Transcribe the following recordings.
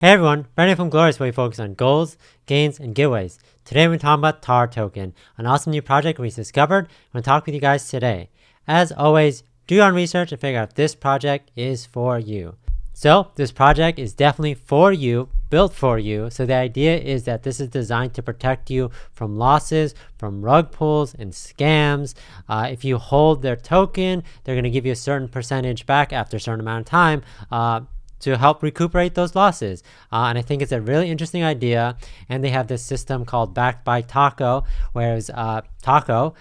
Hey everyone, Brandon from Goalorious, where we focus on goals, gains, and giveaways. Today we're talking about TARToken, an awesome new project we discovered. I'm going to talk with you guys today. As always, do your own research and figure out if this project is for you. So this project is definitely for you, built for you. So the idea is that this is designed to protect you from losses, from rug pulls and scams. If you hold their token, they're going to give you a certain percentage back after a certain amount of time. To help recuperate those losses. And I think it's a really interesting idea. And they have this system called Backed by Taco, whereas Taco,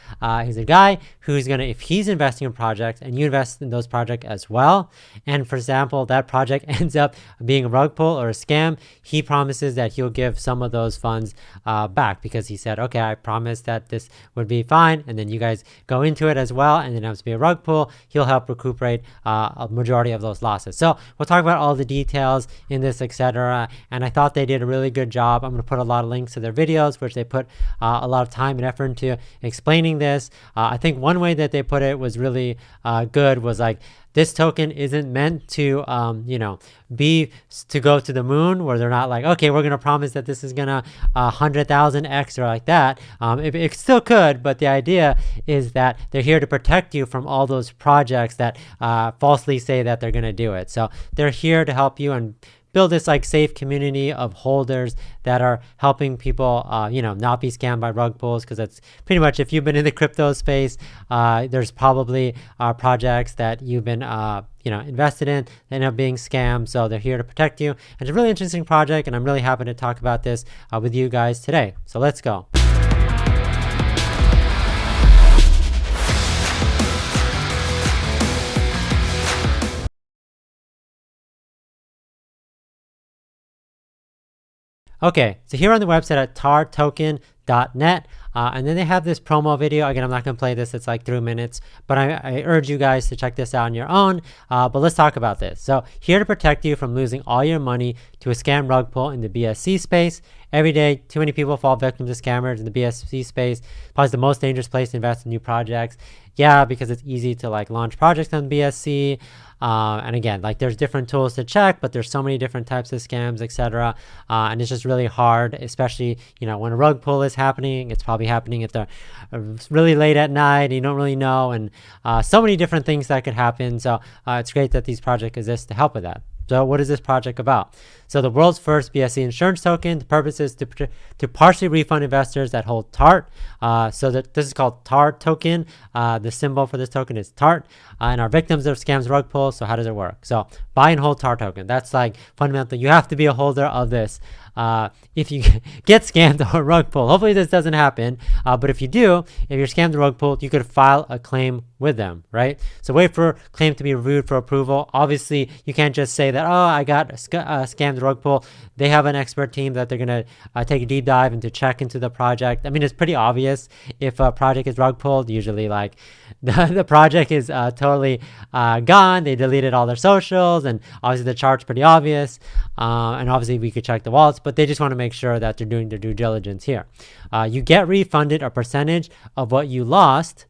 he's a guy who's gonna, if he's investing in projects and you invest in those projects as well, and for example, that project ends up being a rug pull or a scam, he promises that he'll give some of those funds back because he said, okay, I promise that this would be fine. And then you guys go into it as well. And then it has to be a rug pull. He'll help recuperate a majority of those losses. So we'll talk about all the details in this, etc. And I thought they did a really good job. I'm going to put a lot of links to their videos, which they put a lot of time and effort into explaining this. I think one way that they put it was really good was like, this token isn't meant to, be to go to the moon, where they're not like, okay, we're going to promise that this is going to 100,000x or like that. It still could, but the idea is that they're here to protect you from all those projects that falsely say that they're going to do it. So they're here to help you and build this like safe community of holders that are helping people, not be scammed by rug pulls. Because that's pretty much, if you've been in the crypto space, there's probably projects that you've been, invested in that end up being scammed. So they're here to protect you. And it's a really interesting project, and I'm really happy to talk about this with you guys today. So let's go. Okay, so here on the website at TARToken.net, and then they have this promo video. Again, I'm not going to play this. It's like 3 minutes, but I urge you guys to check this out on your own. But let's talk about this. So here to protect you from losing all your money to a scam rug pull in the BSC space. Every day, too many people fall victim to scammers in the BSC space. Probably the most dangerous place to invest in new projects. Yeah, because it's easy to like launch projects on BSC. And again, like there's different tools to check, but there's so many different types of scams, etc. And it's just really hard, especially, when a rug pull is happening. It's probably happening at the really late at night. You don't really know. And so many different things that could happen. So it's great that these projects exist to help with that. So what is this project about? So the world's first BSC insurance token. The purpose is to partially refund investors that hold TART. So that this is called TARToken. The symbol for this token is TART. And are victims of scams rug pulls. So how does it work? So buy and hold TARToken. That's like fundamental. You have to be a holder of this. If you get scammed or rug pull, hopefully this doesn't happen. But if you do, if you're scammed or rug pulled, you could file a claim with them, right? So wait for claim to be reviewed for approval. Obviously, you can't just say that, oh, I got scammed rug pull. They have an expert team that they're going to take a deep dive and to check into the project. I mean, it's pretty obvious if a project is rug pulled. Usually, like the project is totally gone. They deleted all their socials, and obviously the chart's pretty obvious. And obviously we could check the wallets, but they just want to make sure that they're doing their due diligence here. You get refunded a percentage of what you lost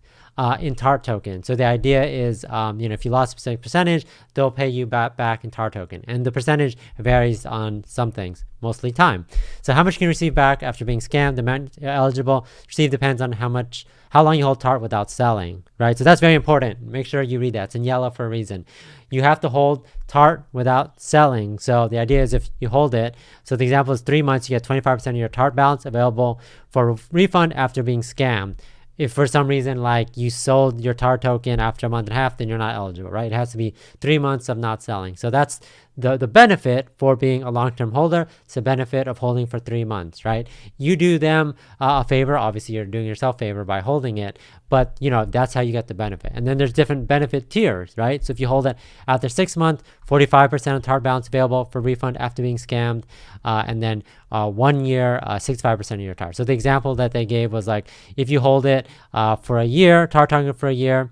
in TARToken. So the idea is, if you lost a specific percentage, they'll pay you back in TARToken. And the percentage varies on some things, mostly time. So how much you can receive back after being scammed, the amount eligible to receive depends on how long you hold TART without selling, right? So that's very important. Make sure you read that. It's in yellow for a reason. You have to hold TART without selling. So the idea is if you hold it, so the example is 3 months, you get 25% of your TART balance available for refund after being scammed. If for some reason, like you sold your TARToken after a month and a half, then you're not eligible, right? It has to be 3 months of not selling. So that's the benefit for being a long-term holder. It's the benefit of holding for 3 months, right? You do them a favor. Obviously, you're doing yourself a favor by holding it, but that's how you get the benefit. And then there's different benefit tiers, right? So if you hold it after 6 months, 45% of TART balance available for refund after being scammed, and then 1 year, 65% of your TART. So the example that they gave was like, if you hold it for a year, TARToken for a year,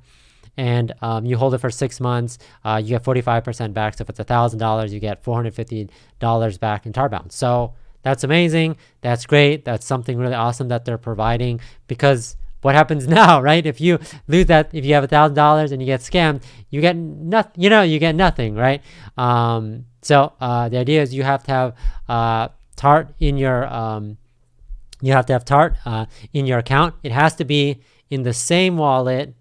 and you hold it for 6 months, you get 45% back. So if it's $1,000, you get $450 back in TART balance. So that's amazing. That's great. That's something really awesome that they're providing, because what happens now, right? If you lose that, if you have $1,000 and you get scammed, you get nothing, you get nothing, right? So the idea is you have to have TART in your, you have to have TART in your account. It has to be in the same wallet.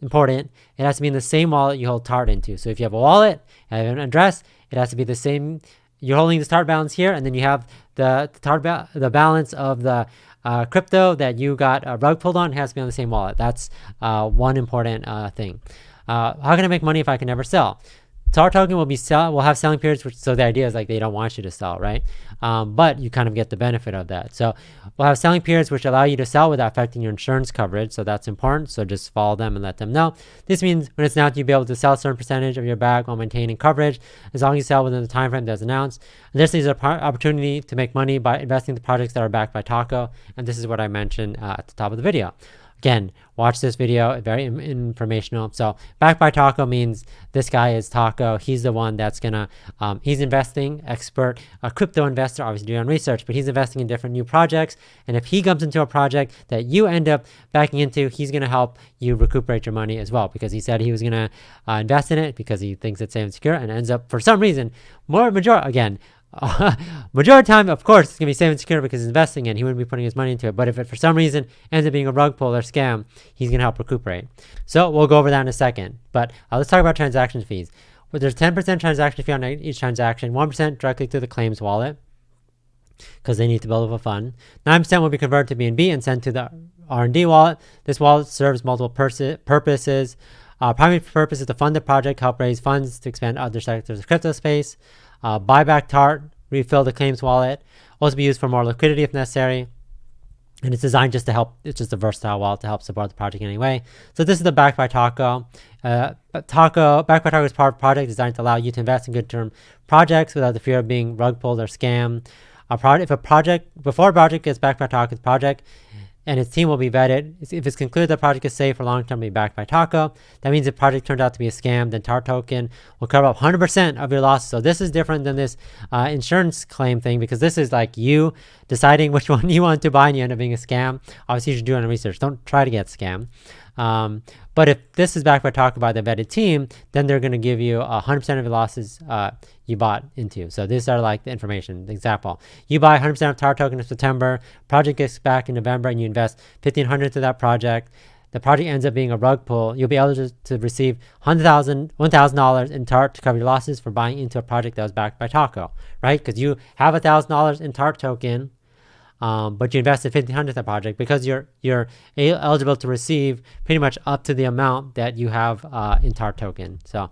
Important. It has to be in the same wallet you hold TART into. So if you have a wallet, have an address, it has to be the same. You're holding the TART balance here, and then you have the TART the balance of the crypto that you got rug pulled on. It has to be on the same wallet. That's one important thing. How can I make money if I can never sell? TARToken will have selling periods, so the idea is like they don't want you to sell, right? But you kind of get the benefit of that. So we'll have selling periods which allow you to sell without affecting your insurance coverage. So that's important. So just follow them and let them know. This means when it's announced, you'll be able to sell a certain percentage of your bag while maintaining coverage, as long as you sell within the time frame that's announced. And this is an opportunity to make money by investing in the projects that are backed by Taco. And this is what I mentioned at the top of the video. Again, watch this video, very informational. So backed by Taco means this guy is Taco. He's the one that's gonna, he's investing, expert, a crypto investor, obviously doing research, but he's investing in different new projects. And if he comes into a project that you end up backing into, he's gonna help you recuperate your money as well, because he said he was gonna invest in it because he thinks it's safe and secure, and ends up, for some reason, majority of time, of course, it's going to be safe and secure because he's investing in it. He wouldn't be putting his money into it. But if it, for some reason, ends up being a rug pull or scam, he's going to help recuperate. So we'll go over that in a second. But let's talk about transaction fees. Well, there's 10% transaction fee on each transaction, 1% directly to the claims wallet because they need to build up a fund. 9% will be converted to BNB and sent to the R&D wallet. This wallet serves multiple purposes. Primary purpose is to fund the project, help raise funds to expand other sectors of crypto space. Buyback TART, refill the claims wallet, also be used for more liquidity if necessary. And it's designed just to help, it's just a versatile wallet to help support the project in any way. So this is the Backed by Taco. Backed by Taco is part of a project designed to allow you to invest in good term projects without the fear of being rug pulled or scammed. Before a project gets backed by Taco's project, and its team will be vetted. If it's concluded the project is safe for long term, be backed by Taco. That means if the project turned out to be a scam, then TARToken will cover up 100% of your losses. So this is different than this insurance claim thing, because this is like you deciding which one you want to buy and you end up being a scam. Obviously, you should do it on research. Don't try to get scammed. But if this is backed by Taco by the vetted team, then they're going to give you 100% of your losses you bought into. So these are like the information. The example, you buy 100% of TARToken in September, project gets back in November, and you invest $1,500 to that project. The project ends up being a rug pull. You'll be eligible to receive $1,000 in TART to cover your losses for buying into a project that was backed by Taco, right? Because you have $1,000 in TARToken, but you invested $1,500 in that project, because you're eligible to receive pretty much up to the amount that you have in TARToken. So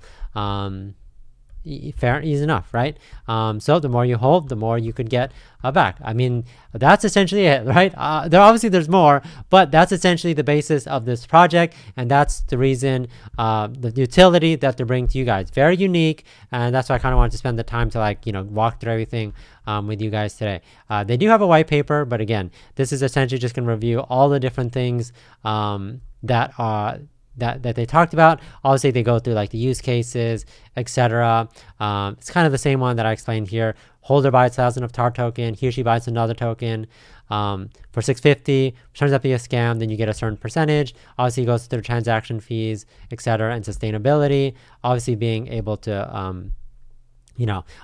fair, easy enough, right? So the more you hold, the more you could get back. I mean, that's essentially it, right? There's more, but that's essentially the basis of this project, and that's the reason, the utility that they're bringing to you guys. Very unique, and that's why I kind of wanted to spend the time to walk through everything with you guys today. They do have a white paper, but again, this is essentially just going to review all the different things that they talked about. Obviously, they go through like the use cases, etc. It's kind of the same one that I explained here. Holder buys 1,000 of TARToken. He or she buys another token for $650. Turns out to be a scam, then you get a certain percentage. Obviously, it goes through transaction fees, etc., and sustainability. Obviously, being able to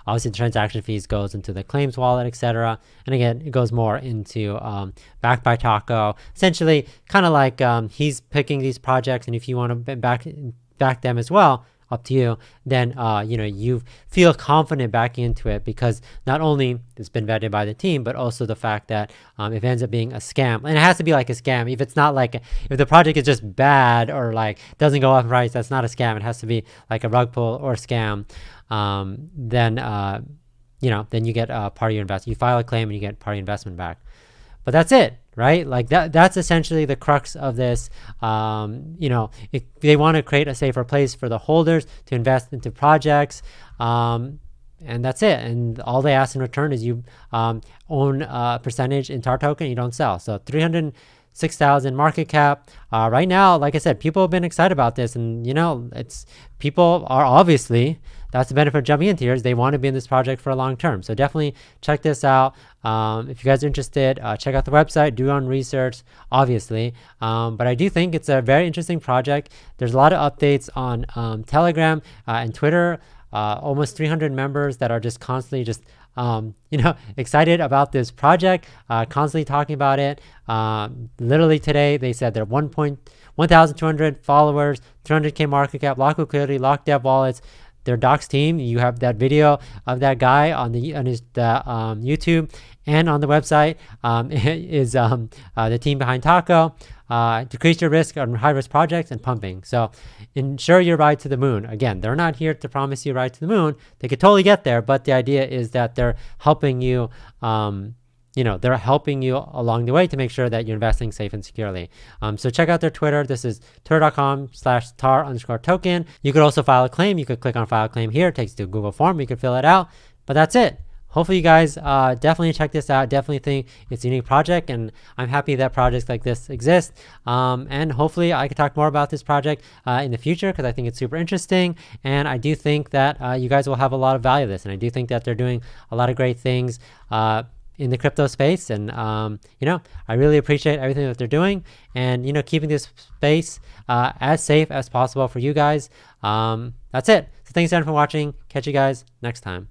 obviously the transaction fees goes into the claims wallet, etc. And again, it goes more into backed by Taco. Essentially, kind of like he's picking these projects, and if you want to back them as well, up to you, then you feel confident backing into it, because not only it's been vetted by the team, but also the fact that if it ends up being a scam, and it has to be like a scam. If it's not like, if the project is just bad or like doesn't go up in price, that's not a scam. It has to be like a rug pull or scam. Then you get part of your investment. You file a claim and you get part of your investment back. But that's it, right? Like that's essentially the crux of this. If they want to create a safer place for the holders to invest into projects, and that's it. And all they ask in return is you own a percentage in TARToken, you don't sell. So 306,000 market cap. Right now, like I said, people have been excited about this, and people are obviously, that's the benefit of jumping into here, is they want to be in this project for a long term. So definitely check this out. If you guys are interested, check out the website, do your own research, obviously. But I do think it's a very interesting project. There's a lot of updates on Telegram and Twitter. Almost 300 members that are just constantly just excited about this project, constantly talking about it. Literally today, they said they're 1,200 followers, 300K market cap, lock liquidity, lock dev wallets. Their docs team, you have that video of that guy on his YouTube and on the website, is the team behind Taco. Decrease your risk on high-risk projects and pumping. So ensure your ride to the moon. Again, they're not here to promise you a ride to the moon. They could totally get there, but the idea is that they're helping you, they're helping you along the way to make sure that you're investing safe and securely. So check out their Twitter. This is twitter.com/tar_token. You could also file a claim. You could click on file a claim here. It takes you to a Google form. You can fill it out, but that's it. Hopefully you guys definitely check this out. Definitely think it's a unique project, and I'm happy that projects like this exist. And hopefully I can talk more about this project in the future, because I think it's super interesting. And I do think that you guys will have a lot of value of this. And I do think that they're doing a lot of great things in the crypto space. And, I really appreciate everything that they're doing, and, keeping this space as safe as possible for you guys. That's it. So thanks again for watching. Catch you guys next time.